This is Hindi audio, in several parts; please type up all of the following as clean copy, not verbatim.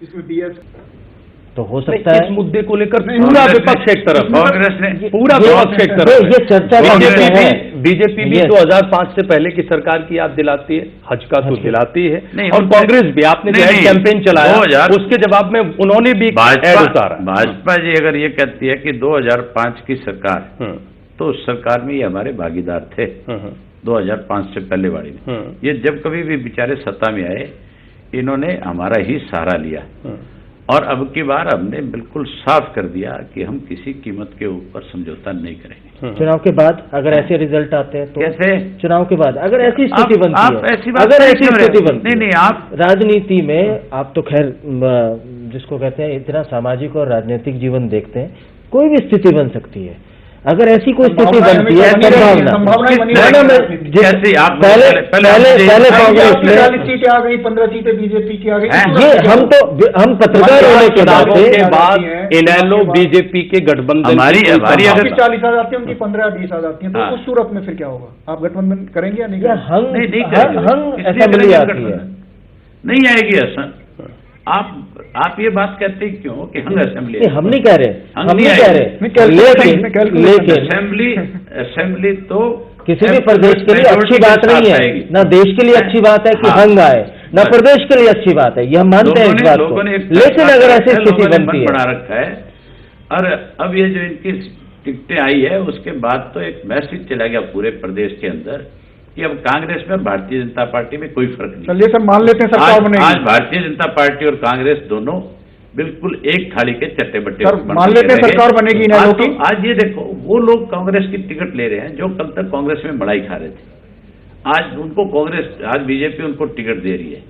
इसमें बीएस तो हो सकता है इस मुद्दे को लेकर पूरा विपक्ष एक तरफ, कांग्रेस ने पूरा विपक्ष एक तरफ, ये चर्चा का विषय है। बीजेपी भी 2005 से पहले की सरकार की याद दिलाती है, हज का तो दिलाती है, और कांग्रेस भी, आपने जो है कैंपेन चलाया उसके जवाब में उन्होंने भी ऐड उतारा। भाजपा जी अगर ये कहती है कि 2005 की सरकार, तो उस सरकार में ये हमारे भागीदार थे 2005 से पहले वाली में। ये जब कभी भी बेचारे सत्ता में आए, इन्होंने हमारा ही सहारा लिया, और अब की बार हमने बिल्कुल साफ कर दिया कि हम किसी कीमत के ऊपर समझौता नहीं करेंगे। चुनाव के बाद अगर ऐसे रिजल्ट आते हैं तो कैसे? चुनाव के बाद अगर ऐसी स्थिति बनती है, अगर ऐसी स्थिति बनती है, नहीं, आप राजनीति में आप तो खैर जिसको कहते हैं इतना सामाजिक और राजनीतिक जीवन देखते हैं, कोई भी स्थिति बन सकती है। अगर ऐसी कोई स्थिति बनती है, जैसे आप पहले कांग्रेस में 40 सीटें आ गई, 15 सीटें बीजेपी की आ गई। ये हम पत्रकार होने के बाद इनेलो बीजेपी के गठबंधन, हमारी 40,000 आती है, उनकी 15-20 आती है, तो उस सूरत में फिर क्या होगा? आप गठबंधन करेंगे या नहीं? हंग असेंबली आती है, नहीं आएगी हसन। आप ये बात कहते क्यों कि हंग असेंबली? हम नहीं कह रहे, लेकिन असेंबली तो किसी भी प्रदेश के लिए अच्छी बात नहीं है, ना देश के लिए अच्छी बात है कि हंग आए, ना प्रदेश के लिए अच्छी बात है, ये हम मानते हैं इस बात को। लेकिन अगर ऐसी स्थिति बनती है, बना रखा है, और अब ये जो इनकी टिकटें आई है उसके बाद तो एक मैसेज चला गया पूरे प्रदेश के अंदर कि अब कांग्रेस में भारतीय जनता पार्टी में कोई फर्क नहीं। चलिए सर, मान लेते हैं सरकार बनेगी। आज भारतीय जनता पार्टी और कांग्रेस दोनों बिल्कुल एक थाली के चट्टे बट्टे। मान लेते हैं सरकार बनेगी इनेलो की। आज ये देखो, वो लोग कांग्रेस की टिकट ले रहे हैं जो कल तक कांग्रेस में बड़ाई खा रहे थे, आज उनको कांग्रेस, आज बीजेपी उनको टिकट दे रही है,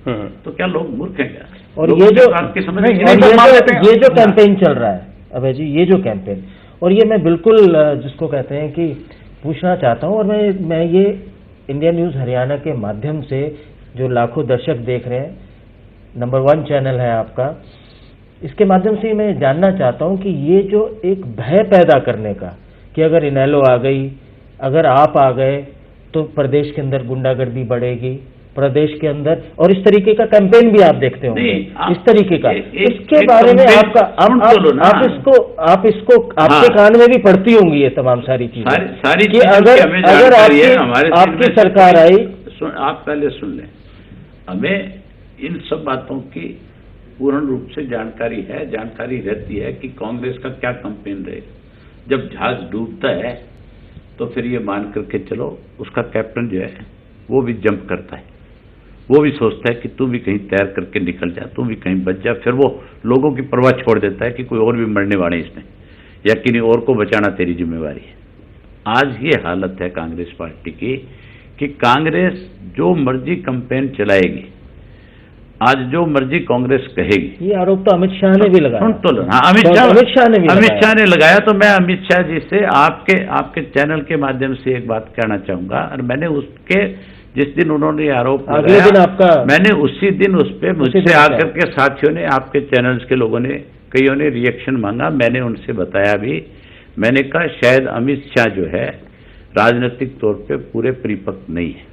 तो क्या लोग मूर्ख हैं क्या? और ये जो आपकी समझ में ये जो कैंपेन चल रहा है अभय जी, ये जो कैंपेन, और ये मैं बिल्कुल जिसको कहते हैं कि पूछना चाहता हूँ, और मैं ये इंडिया न्यूज़ हरियाणा के माध्यम से जो लाखों दर्शक देख रहे हैं, नंबर 1 चैनल है आपका, इसके माध्यम से मैं जानना चाहता हूं कि ये जो एक भय पैदा करने का कि अगर इनेलो आ गई, अगर आप आ गए तो प्रदेश के अंदर गुंडागर्दी बढ़ेगी, प्रदेश के अंदर, और इस तरीके का कैंपेन भी आप देखते होंगे, इस तरीके का, इसके बारे में आपका आप इसको आपके कान में भी पड़ती होंगी ये तमाम सारी चीजें कि अगर आपकी सरकार आई। आप पहले सुन लें, हमें इन सब बातों की पूर्ण रूप से जानकारी है, जानकारी रहती है कि कांग्रेस का क्या कैंपेन रहेगा। जब जहाज डूबता है तो फिर ये मान करके चलो उसका कैप्टन जो है वो भी जंप करता है, वो भी सोचता है कि तू भी कहीं तैर करके निकल जा, तू भी कहीं बच जा, फिर वो लोगों की परवाह छोड़ देता है कि कोई और भी मरने वाले हैं इसमें, या किसी और को बचाना तेरी जिम्मेवारी है। आज ये हालत है कांग्रेस पार्टी की कि कांग्रेस जो मर्जी कैंपेन चलाएगी, आज जो मर्जी कांग्रेस कहेगी। ये आरोप तो अमित शाह ने भी लगाया। अमित शाह ने लगाया। तो मैं अमित शाह जी से आपके चैनल के माध्यम से एक बात कहना चाहूंगा, और मैंने उसके जिस दिन उन्होंने ये आरोप अगले दिन आपका, मैंने उसी दिन उस पर मुझसे आकर के साथियों ने, आपके चैनल्स के लोगों ने, कईयों ने रिएक्शन मांगा। मैंने उनसे बताया भी, मैंने कहा शायद अमित शाह जो है राजनीतिक तौर पे पूरे परिपक्व नहीं है।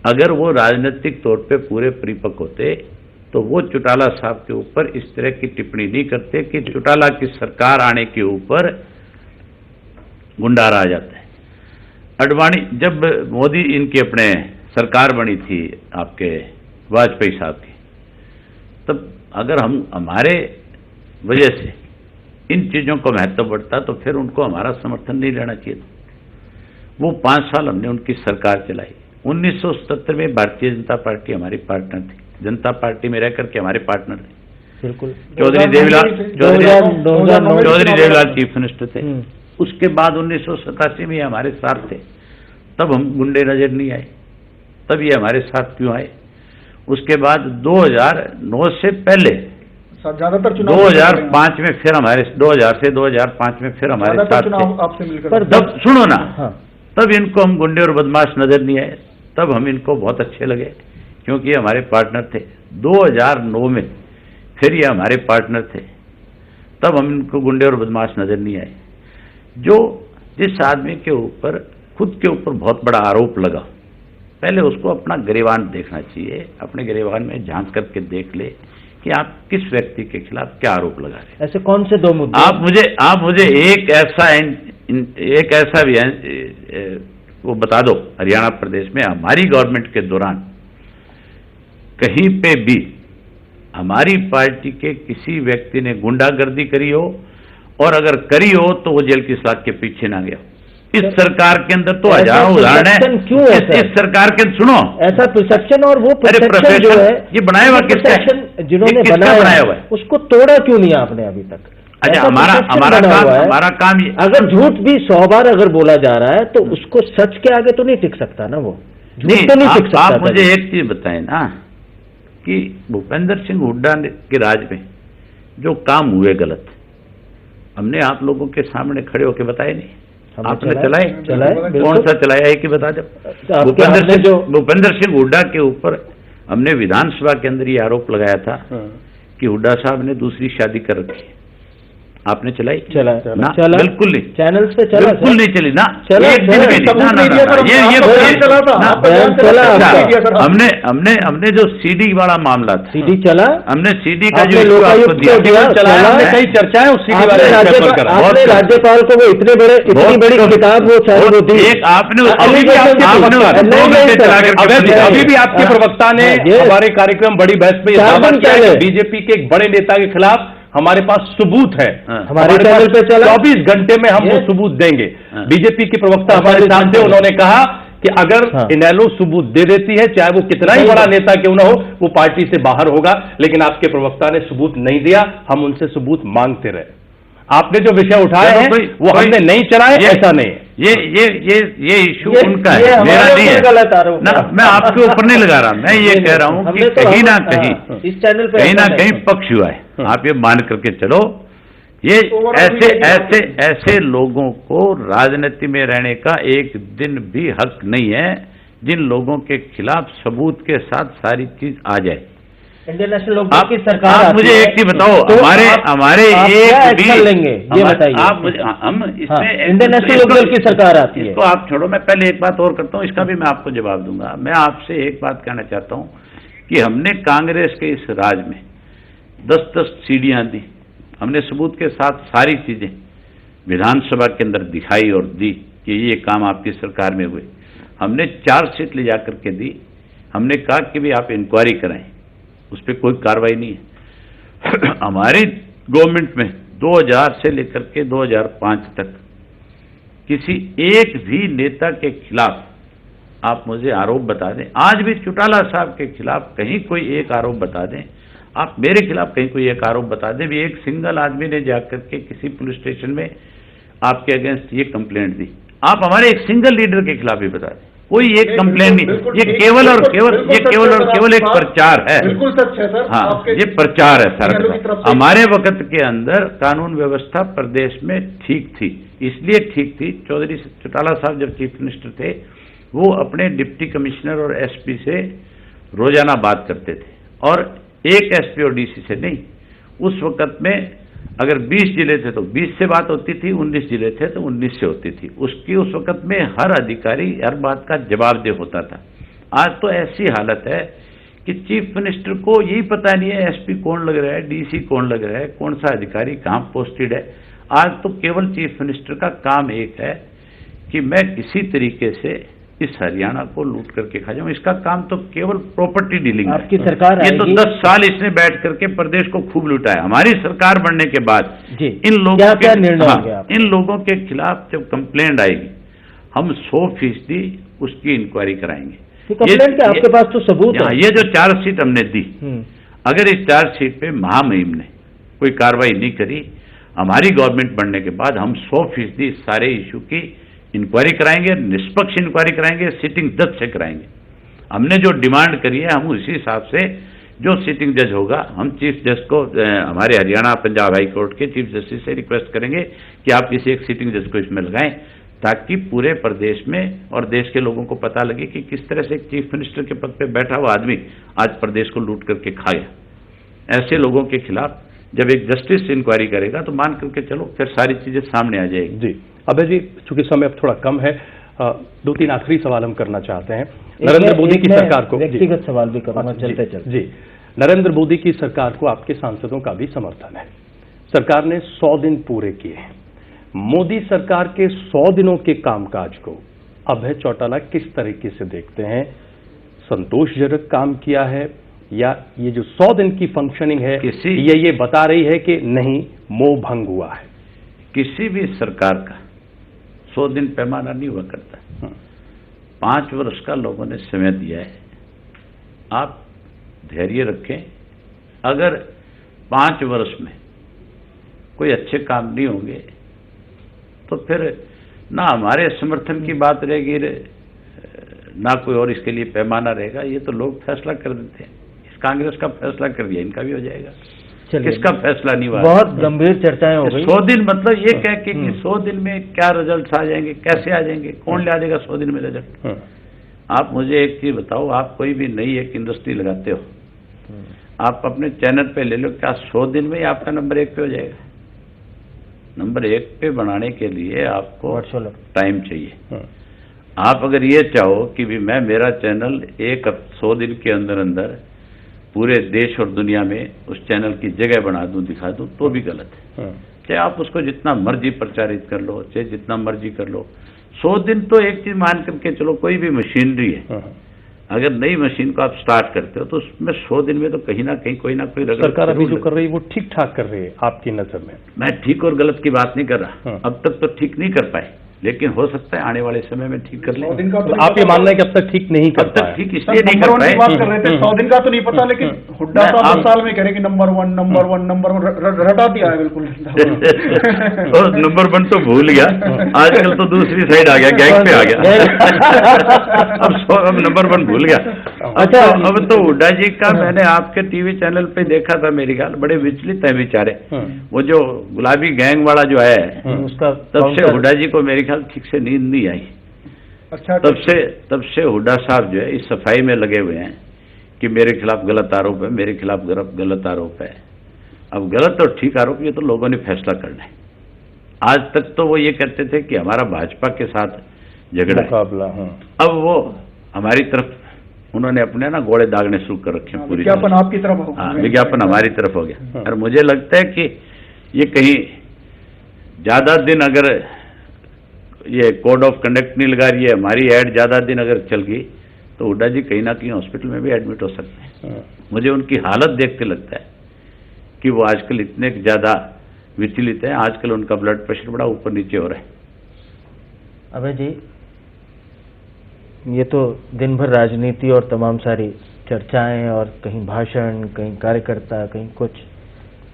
अगर वो राजनीतिक तौर पे पूरे परिपक्व होते तो वो चौटाला साहब के ऊपर इस तरह की टिप्पणी नहीं करते कि चौटाला की सरकार आने के ऊपर गुंडारा आ जाता है। अडवाणी, जब मोदी इनकी अपने सरकार बनी थी आपके वाजपेयी साहब की, तब अगर हम हमारे वजह से इन चीज़ों को महत्व बढ़ता तो फिर उनको हमारा समर्थन नहीं लेना चाहिए था। वो 5 साल हमने उनकी सरकार चलाई। 1977 में भारतीय जनता पार्टी हमारी पार्टनर थी, जनता पार्टी में रह करके हमारे पार्टनर थे। बिल्कुल। चौधरी देवीलाल चीफ मिनिस्टर थे। उसके बाद 1987 में हमारे साथ थे, तब हम गुंडे नजर नहीं आए, तब ये हमारे साथ क्यों आए? उसके बाद 2009 से पहले ज्यादातर 2005 में फिर हमारे 2000 से 2005 में फिर हमारे साथ थे। पर तब सुनो ना, तब इनको हम गुंडे और बदमाश नजर नहीं आए, तब हम इनको बहुत अच्छे लगे क्योंकि ये हमारे पार्टनर थे। 2009 में फिर ये हमारे पार्टनर थे, तब हम इनको गुंडे और बदमाश नजर नहीं आए। जिस आदमी के ऊपर खुद के ऊपर बहुत बड़ा आरोप लगा, पहले उसको अपना गिरेबान देखना चाहिए, अपने गिरेबान में झांक करके देख ले कि आप किस व्यक्ति के खिलाफ क्या आरोप लगा रहे हैं। ऐसे कौन से दो मुद्दे? आप मुझे एक ऐसा भी वो बता दो, हरियाणा प्रदेश में हमारी गवर्नमेंट के दौरान कहीं पे भी हमारी पार्टी के किसी व्यक्ति ने गुंडागर्दी करी हो, और अगर करी हो तो वो जेल की सलाख के पीछे ना गया। इस सरकार के अंदर तो हजारों उदाहरण है। क्यों है इस सरकार के, सुनो, ऐसा परसेप्शन, और वो परसेप्शन जो है ये बनाया हुआ किसका है? जिन्होंने बनाया हुआ है उसको तोड़ा क्यों नहीं आपने अभी तक? अच्छा, हमारा काम ये, अगर झूठ भी 100 बार अगर बोला जा रहा है तो उसको सच के आगे तो नहीं टिक सकता ना, वो झूठ तो नहीं टिक सकता। आप मुझे एक चीज बताएं ना कि भूपेंद्र सिंह हुड्डा के राज में जो काम हुए गलत, हमने आप लोगों के सामने खड़े होकर बताए नहीं? आपने चलाए? कौन सा चलाया है कि बता दो। भूपेंद्र सिंह हुड्डा के ऊपर हमने विधानसभा के अंदर ये आरोप लगाया था कि हुड्डा साहब ने दूसरी शादी कर रखी है। आपने चलाई? चला ना, बिल्कुल नहीं। चैनल्स पे चला, बिल्कुल नहीं चली ना, चला, एक दिन भी नहीं। हमने जो सीडी वाला मामला था, सीडी चला, हमने सीडी का जो आपको दिया कई चर्चाएं उस सीडी वाले आपने राज्यपाल को वो इतनी बड़ी किताब वो दी। एक आपने अभी भी आपके प्रवक्ता ने हमारे कार्यक्रम बड़ी बहस में दावा किया है बीजेपी के एक बड़े नेता के खिलाफ हमारे पास सबूत है, हमारे चैनल पे चला, 24 घंटे में हम वो सबूत देंगे। बीजेपी के प्रवक्ता हमारे साथ थे, उन्होंने कहा कि अगर इनेलो सबूत दे देती है, चाहे वो कितना ही बड़ा नेता क्यों ना हो, वो पार्टी से बाहर होगा। लेकिन आपके प्रवक्ता ने सबूत नहीं दिया, हम उनसे सबूत मांगते रहे। आपने जो विषय उठाए हैं वो हमने नहीं चलाए, ऐसा नहीं है। ये इशू उनका है, मेरा नहीं है ना। मैं आपके ऊपर नहीं लगा रहा, मैं ये कह रहा हूं कि कहीं ना कहीं पक्ष हुआ है। आप ये मान करके चलो, ये ऐसे लोगों को राजनीति में रहने का एक दिन भी हक नहीं है जिन लोगों के खिलाफ सबूत के साथ सारी चीज आ जाए। इंडियन नेशनल लोकदल की सरकार, आप मुझे एक चीज बताओ, हमारे एक भी लेंगे ये बताइए। आप मुझे, हम इसमें इंडियन नेशनल लोकदल की सरकार आती है, इसको आप छोड़ो। मैं पहले एक बात और करता हूं, इसका भी मैं आपको जवाब दूंगा। मैं आपसे एक बात कहना चाहता हूं कि हमने कांग्रेस के इस राज में 10-10 सीढ़ियां दी, हमने सबूत के साथ सारी चीजें विधानसभा के अंदर दिखाई और दी कि ये काम आपकी सरकार में हुए। हमने चार्जशीट ले जाकर के दी, हमने कहा कि भी आप इंक्वायरी कराएं, उस पर कोई कार्रवाई नहीं है। हमारी गवर्नमेंट में 2000 से लेकर के 2005 तक किसी एक भी नेता के खिलाफ आप मुझे आरोप बता दें, आज भी चौटाला साहब के खिलाफ कहीं कोई एक आरोप बता दें, आप मेरे खिलाफ कहीं कोई एक आरोप बता दें, भी एक सिंगल आदमी ने जाकर के किसी पुलिस स्टेशन में आपके अगेंस्ट ये कंप्लेंट दी, आप हमारे एक सिंगल लीडर के खिलाफ भी बता दें, कोई एक कंप्लेंट नहीं। ये केवल और केवल एक प्रचार है। बिल्कुल सच है सर। हाँ, ये प्रचार है सर। हमारे वक्त के अंदर कानून व्यवस्था प्रदेश में ठीक थी, इसलिए ठीक थी, चौधरी चौटाला साहब जब चीफ मिनिस्टर थे वो अपने डिप्टी कमिश्नर और एसपी से रोजाना बात करते थे, और एक एसपी और डीसी से नहीं। उस वक्त में अगर 20 जिले थे तो 20 से बात होती थी, 19 जिले थे तो 19 से होती थी। उसकी उस वक्त में हर अधिकारी हर बात का जवाबदेह होता था। आज तो ऐसी हालत है कि चीफ मिनिस्टर को यही पता नहीं है एसपी कौन लग रहा है, डीसी कौन लग रहा है, कौन सा अधिकारी कहाँ पोस्टेड है। आज तो केवल चीफ मिनिस्टर का काम एक है कि मैं किसी तरीके से इस हरियाणा को लूट करके खा जाऊं। इसका काम तो केवल प्रॉपर्टी डीलिंग है। आपकी सरकार ये तो 10 साल इसने बैठ करके प्रदेश को खूब लूटा है। हमारी सरकार बनने के बाद इन लोगों के खिलाफ जब कंप्लेंट आएगी हम 100% उसकी इंक्वायरी कराएंगे। कंप्लेंट क्या आपके पास तो सबूत है। ये जो चार्जशीट हमने दी, अगर इस चार्जशीट पे महामहिम ने कोई कार्रवाई नहीं करी, हमारी गवर्नमेंट बनने के बाद हम 100% सारे इशू की इंक्वायरी कराएंगे, निष्पक्ष इंक्वायरी कराएंगे, सिटिंग जज से कराएंगे। हमने जो डिमांड करी है हम उसी हिसाब से जो सिटिंग जज होगा, हम चीफ जज को हमारे हरियाणा पंजाब हाई कोर्ट के चीफ जस्टिस से रिक्वेस्ट करेंगे कि आप किसी एक सिटिंग जज को इसमें लगाएं, ताकि पूरे प्रदेश में और देश के लोगों को पता लगे कि किस तरह से एक चीफ मिनिस्टर के पद पे बैठा हुआ आदमी आज प्रदेश को लूट करके खा गया। ऐसे लोगों के खिलाफ जब एक जस्टिस इंक्वायरी करेगा तो मान करके चलो फिर सारी चीजें सामने आ जाएगी। जी अभय जी, चूंकि समय अब थोड़ा कम है, 2-3 आखिरी सवाल हम करना चाहते हैं नरेंद्र मोदी की सरकार को। व्यक्तिगत सवाल भी करूंगा चलते जी, नरेंद्र मोदी की सरकार को आपके सांसदों का भी समर्थन है। सरकार ने 100 दिन पूरे किए हैं। मोदी सरकार के 100 दिनों के कामकाज को अभय चौटाला किस तरीके से देखते हैं? संतोषजनक काम किया है या ये जो 100 दिन की फंक्शनिंग है ये बता रही है कि नहीं, मोह भंग हुआ है? किसी भी सरकार का 100 दिन पैमाना नहीं हुआ करता। 5 वर्ष का लोगों ने समय दिया है। आप धैर्य रखें। अगर 5 वर्ष में कोई अच्छे काम नहीं होंगे तो फिर ना हमारे समर्थन की बात रहेगी, ना कोई और इसके लिए पैमाना रहेगा। ये तो लोग फैसला कर देते हैं। इस कांग्रेस का फैसला कर दिया, इनका भी हो जाएगा। किसका फैसला नहीं हुआ? बहुत गंभीर चर्चाएं हो गई। 100 दिन मतलब ये कह के कि 100 दिन में क्या रिजल्ट आ जाएंगे, कैसे आ जाएंगे, कौन ले आ जाएगा 100 दिन में रिजल्ट? आप मुझे एक चीज बताओ, आप कोई भी नई एक इंडस्ट्री लगाते हो, आप अपने चैनल पे ले लो, क्या 100 दिन में ही आपका नंबर 1 पे हो जाएगा? नंबर 1 पे बनाने के लिए आपको टाइम चाहिए। आप अगर ये चाहो कि भी मैं मेरा चैनल 100 दिन के अंदर अंदर पूरे देश और दुनिया में उस चैनल की जगह बना दूं, दिखा दूं, तो भी गलत है। चाहे आप उसको जितना मर्जी प्रचारित कर लो, चाहे जितना मर्जी कर लो, 100 दिन तो एक चीज मान करके चलो, कोई भी मशीनरी है, अगर नई मशीन को आप स्टार्ट करते हो तो उसमें 100 दिन में तो कहीं ना कहीं कोई ना कोई सरकार अभी जो कर रही है वो ठीक ठाक कर रही है आपकी नजर में? मैं ठीक और गलत की बात नहीं कर रहा। अब तक तो ठीक नहीं कर पाए, लेकिन हो सकता है आने वाले समय में ठीक कर लें। तो आप ये मान रहे हैं कि अब तक ठीक नहीं कर पाए? ठीक इसलिए नहीं कर पाए। बात कर रहे थे 100 दिन का तो नहीं पता, लेकिन हुड्डा साहब 10 साल में करेंगे नंबर 1 नंबर 1 नंबर 1 रटा दिया है बिल्कुल। और नंबर 1 तो भूल गया, आजकल तो दूसरी साइड आ गया, गैंग पे आ गया। अब नंबर 1 भूल गया। अच्छा, अब तो हुड्डा जी का मैंने आपके टीवी चैनल पे देखा था, मेरी ख्याल बड़े विचलित है बेचारे। वो जो गुलाबी गैंग वाला जो है उसका, तब से हुड्डा जी को मेरे ख्याल ठीक से नींद नहीं आई। अच्छा, तब से हुड्डा साहब जो है इस सफाई में लगे हुए हैं कि मेरे खिलाफ गलत आरोप है, मेरे खिलाफ गलत आरोप है। अब गलत और ठीक आरोप ये तो लोगों ने फैसला करना है। आज तक तो वो ये कहते थे कि हमारा भाजपा के साथ झगड़ा है। अब वो हमारी तरफ उन्होंने अपने ना गोले दागने शुरू कर रखे हैं। पूरी विज्ञापन आपकी तरफ हो गया। विज्ञापन हमारी तरफ हो गया। और मुझे लगता है कि ये कहीं ज्यादा दिन अगर ये कोड ऑफ कंडक्ट नहीं लगा रही है, हमारी ऐड ज्यादा दिन अगर चल गई तो हुड्डा जी कहीं ना कहीं हॉस्पिटल में भी एडमिट हो सकते हैं। मुझे उनकी हालत देख के लगता है कि वो आजकल इतने ज्यादा विचलित हैं। आजकल उनका ब्लड प्रेशर बड़ा ऊपर नीचे हो रहा है। अभय जी, ये तो दिन भर राजनीति और तमाम सारी चर्चाएं और कहीं भाषण, कहीं कार्यकर्ता, कहीं कुछ।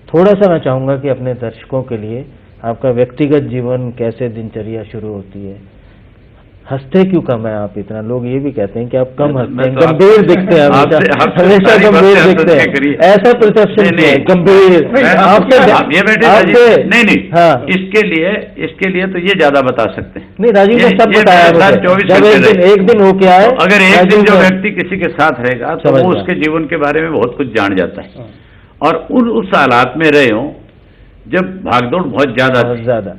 थोड़ा सा मैं चाहूंगा कि अपने दर्शकों के लिए आपका व्यक्तिगत जीवन, कैसे दिनचर्या शुरू होती है? हंसते क्यों कम है आप इतना? लोग ये भी कहते हैं कि आप कम हंसते हैं, गंभीर दिखते हैं, हमेशा गंभीर दिखते हैं, ऐसा परसेप्शन है गंभीर नहीं। हाँ, इसके लिए तो ये ज्यादा बता सकते हैं। नहीं, राजीव ने सब बताया। जब एक दिन हो के आए, अगर एक दिन जो व्यक्ति किसी के साथ रहेगा तो वो उसके जीवन के बारे में बहुत कुछ जान जाता है। और उस हालात में रहे हों जब भागदौड़ बहुत ज्यादा,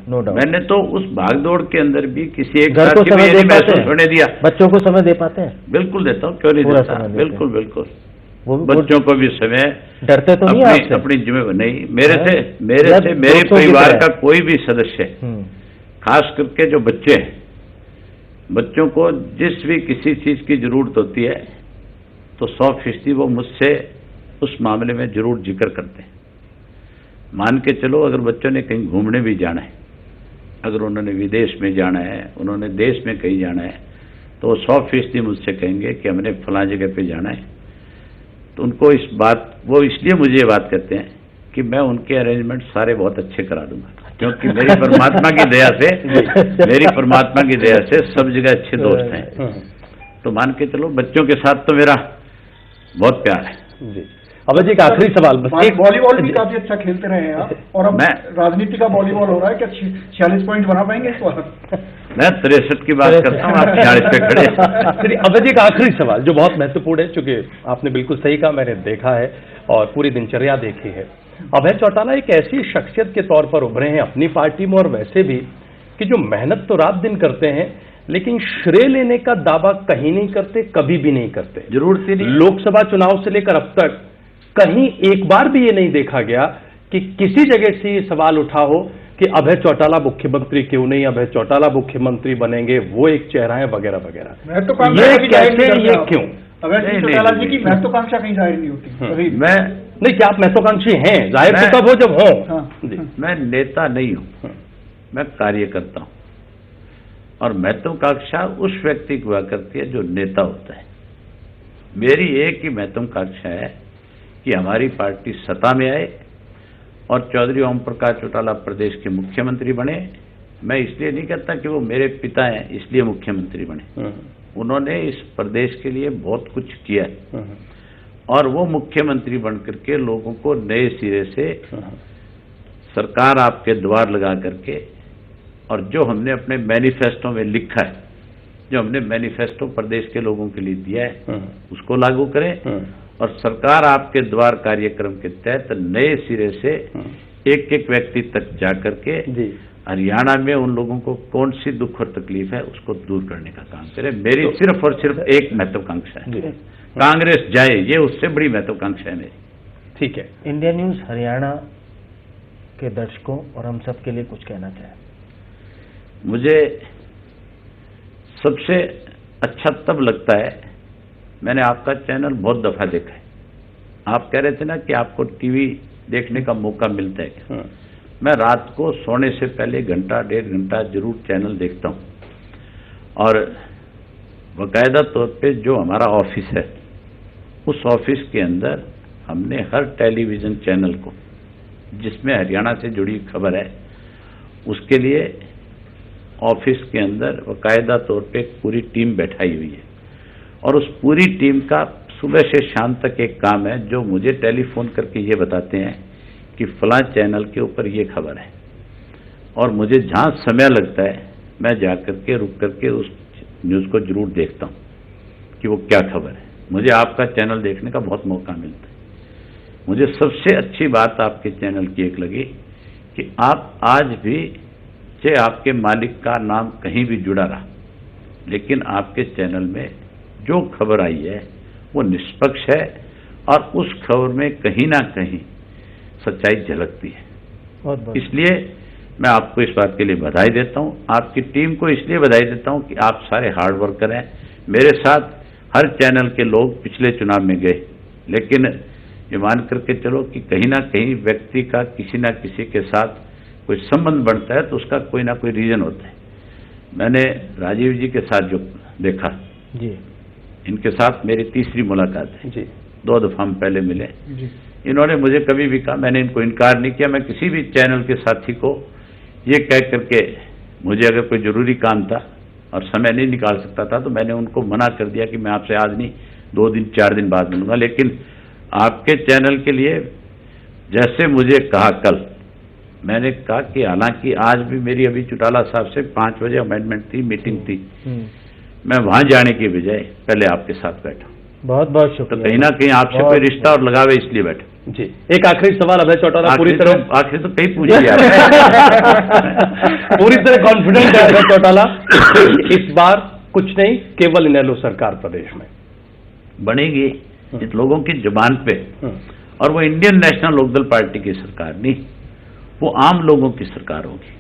नो डाउट। मैंने तो उस भागदौड़ के अंदर भी किसी एक साथी को ये महसूस होने दिया। बच्चों को समय दे पाते हैं? बिल्कुल देता हूँ, क्यों नहीं देता, बिल्कुल बिल्कुल। बच्चों को भी समय, डरते तो नहीं आपसे? अपनी जिम्मेदारी नहीं। मेरे परिवार का कोई भी सदस्य, खास करके जो बच्चे हैं, बच्चों को जिस भी किसी चीज की जरूरत होती है तो 100% वो मुझसे उस मामले में जरूर जिक्र करते हैं। मान के चलो, अगर बच्चों ने कहीं घूमने भी जाना है, अगर उन्होंने विदेश में जाना है, उन्होंने देश में कहीं जाना है, तो वो 100% मुझसे कहेंगे कि हमने फलां जगह पे जाना है। तो उनको वो इसलिए मुझे ये बात कहते हैं कि मैं उनके अरेंजमेंट सारे बहुत अच्छे करा दूंगा, क्योंकि मेरी परमात्मा की दया से सब जगह अच्छे दोस्त हैं। तो मान के चलो, बच्चों के साथ तो मेरा बहुत प्यार है। अब जी का आखिरी सवाल, बस वॉलीबॉल भी काफी अच्छा खेलते रहे हैं आप, और अब राजनीति का वॉलीबॉल हो रहा है, क्या 46 पॉइंट बना पाएंगे इस बार? मैं 63 की बात करता हूँ, आप 46 पे खड़े। अब जी का आखिरी सवाल जो बहुत महत्वपूर्ण है, चूंकि आपने बिल्कुल सही कहा, मैंने देखा है और पूरी दिनचर्या देखी है। अभय चौटाला एक ऐसी शख्सियत के तौर पर उभरे हैं अपनी पार्टी में और वैसे भी, कि जो मेहनत तो रात दिन करते हैं, लेकिन श्रेय लेने का दावा कहीं नहीं करते, कभी भी नहीं करते। जरूरत ही नहीं। लोकसभा चुनाव से लेकर अब तक कहीं एक बार भी ये नहीं देखा गया कि किसी जगह से ये सवाल उठा हो कि अभय चौटाला मुख्यमंत्री क्यों नहीं, अभय चौटाला मुख्यमंत्री बनेंगे, वो एक चेहरा है वगैरह वगैरह। ये कैसे, ये क्यों? अभय सिंह चौटाला जी की महत्वाकांक्षा कहीं जाहिर नहीं होती कभी। मैं नहीं, क्या आप महत्वाकांक्षी हैं? जाहिर तो तब हो जब हो। जी। मैं नेता नहीं हूं, मैं कार्यकर्ता हूं, और महत्वाकांक्षा उस व्यक्ति की हुआ करती है जो नेता होता है। मेरी एक ही महत्वाकांक्षा है कि हमारी पार्टी सत्ता में आए और चौधरी ओम प्रकाश चौटाला प्रदेश के मुख्यमंत्री बने। मैं इसलिए नहीं कहता कि वो मेरे पिता हैं इसलिए मुख्यमंत्री बने, उन्होंने इस प्रदेश के लिए बहुत कुछ किया है, और वो मुख्यमंत्री बनकर के लोगों को नए सिरे से सरकार आपके द्वार लगा करके, और जो हमने अपने मैनिफेस्टो में लिखा है, जो हमने मैनिफेस्टो प्रदेश के लोगों के लिए दिया है, उसको लागू करें, और सरकार आपके द्वार कार्यक्रम के तहत नए सिरे से एक एक व्यक्ति तक जाकर के हरियाणा में उन लोगों को कौन सी दुख और तकलीफ है उसको दूर करने का काम करें। मेरी सिर्फ और सिर्फ एक महत्वाकांक्षा है, कांग्रेस जाए, ये उससे बड़ी महत्वाकांक्षा है मेरी। ठीक है। इंडिया न्यूज हरियाणा के दर्शकों और हम सब के लिए कुछ कहना चाहें? मुझे सबसे अच्छा तब लगता है, मैंने आपका चैनल बहुत दफा देखा है। आप कह रहे थे ना कि आपको टीवी देखने का मौका मिलता है क्या? मैं रात को सोने से पहले घंटा डेढ़ घंटा जरूर चैनल देखता हूं, और बाकायदा तौर पे जो हमारा ऑफिस है उस ऑफिस के अंदर हमने हर टेलीविजन चैनल को जिसमें हरियाणा से जुड़ी खबर है उसके लिए ऑफिस के अंदर बाकायदा तौर पे पूरी टीम बैठाई हुई है, और उस पूरी टीम का सुबह से शाम तक एक काम है जो मुझे टेलीफोन करके ये बताते हैं कि फलां चैनल के ऊपर ये खबर है, और मुझे जहाँ समय लगता है मैं जाकर के रुक करके उस न्यूज़ को जरूर देखता हूँ कि वो क्या खबर है। मुझे आपका चैनल देखने का बहुत मौका मिलता है। मुझे सबसे अच्छी बात आपके चैनल की एक लगी कि आप आज भी, चाहे आपके मालिक का नाम कहीं भी जुड़ा रहा, लेकिन आपके चैनल में जो खबर आई है वो निष्पक्ष है, और उस खबर में कहीं ना कहीं सच्चाई झलकती है। बहुत इसलिए मैं आपको इस बात के लिए बधाई देता हूं, आपकी टीम को इसलिए बधाई देता हूं कि आप सारे हार्ड वर्कर हैं। मेरे साथ हर चैनल के लोग पिछले चुनाव में गए, लेकिन ये मान करके चलो कि कहीं ना कहीं व्यक्ति का किसी ना किसी के साथ कोई संबंध बनता है तो उसका कोई ना कोई रीजन होता है। मैंने राजीव जी के साथ जो देखा जी, इनके साथ मेरी तीसरी मुलाकात है जी। 2 दफा हम पहले मिले। जी। इन्होंने मुझे कभी भी कहा, मैंने इनको इनकार नहीं किया। मैं किसी भी चैनल के साथी को ये कह करके, मुझे अगर कोई जरूरी काम था और समय नहीं निकाल सकता था तो मैंने उनको मना कर दिया कि मैं आपसे आज नहीं 2 दिन 4 दिन बाद मिलूंगा। लेकिन आपके चैनल के लिए जैसे मुझे कहा कल, मैंने कहा कि हालांकि आज भी मेरी अभी चौटाला साहब से 5 बजे अमेंडमेंट थी, मीटिंग थी, मैं वहां जाने की बजाय पहले आपके साथ बैठा। बहुत बहुत तो शुक्रिया। कहीं ना कहीं आपसे कोई रिश्ता और लगाव है इसलिए बैठा। जी। एक आखिरी सवाल अभय चौटाला, पूरी तरह आखिर तो कहीं पूछ लिया पूरी तरह कॉन्फिडेंट है अभय चौटाला इस बार कुछ नहीं, केवल इनेलो सरकार प्रदेश में बनेगी इस लोगों की जुबान पे, और वो इंडियन नेशनल लोकदल पार्टी की सरकार नहीं, वो आम लोगों की सरकार होगी।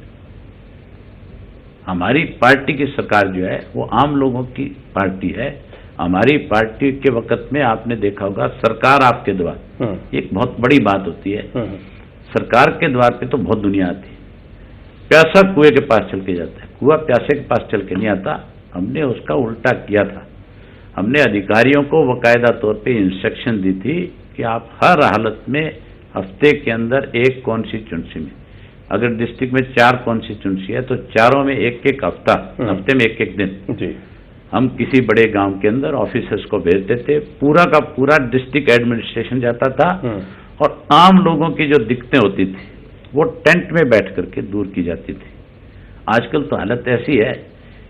हमारी पार्टी की सरकार जो है वो आम लोगों की पार्टी है। हमारी पार्टी के वक्त में आपने देखा होगा सरकार आपके द्वार, एक बहुत बड़ी बात होती है। सरकार के द्वार पे तो बहुत दुनिया आती है, प्यासा कुएं के पास चल के जाता है, कुआं प्यासे के पास चल के नहीं आता। हमने उसका उल्टा किया था। हमने अधिकारियों को बाकायदा तौर पे इंस्ट्रक्शन दी थी कि आप हर हालत में हफ्ते के अंदर एक कॉन्स्टिट्यूंसी में, अगर डिस्ट्रिक्ट में 4 कॉन्स्टिट्यूंसी है तो चारों में एक एक हफ्ता, हफ्ते में एक एक दिन जी, हम किसी बड़े गांव के अंदर ऑफिसर्स को भेजते थे। पूरा का पूरा डिस्ट्रिक्ट एडमिनिस्ट्रेशन जाता था, और आम लोगों की जो दिक्कतें होती थी वो टेंट में बैठ करके दूर की जाती थी। आजकल तो हालत ऐसी है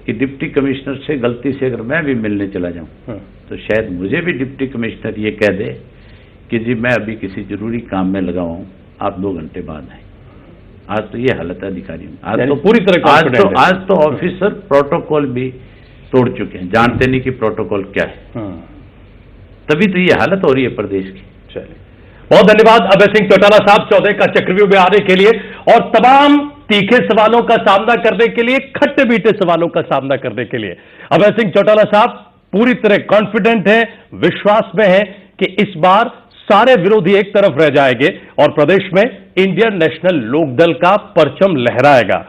कि डिप्टी कमिश्नर से गलती से अगर मैं भी मिलने चला जाऊं तो शायद मुझे भी डिप्टी कमिश्नर ये कह दे कि जी मैं अभी किसी जरूरी काम में लगा हुआ हूं, आप 2 घंटे बाद आए। आज तो ये हालत है अधिकारियों में। आज तो पूरी तरह आज तो ऑफिसर प्रोटोकॉल भी तोड़ चुके हैं, जानते नहीं कि प्रोटोकॉल क्या है। तभी तो ये हालत हो रही है प्रदेश की। चलिए, बहुत धन्यवाद अभय सिंह चौटाला साहब, 14 का चक्रव्यूह में आने के लिए और तमाम तीखे सवालों का सामना करने के लिए, खट्टे मीठे सवालों का सामना करने के लिए। अभय सिंह चौटाला साहब पूरी तरह कॉन्फिडेंट हैं, विश्वास में हैं कि इस बार सारे विरोधी एक तरफ रह जाएंगे और प्रदेश में इंडियन नेशनल लोकदल का परचम लहराएगा।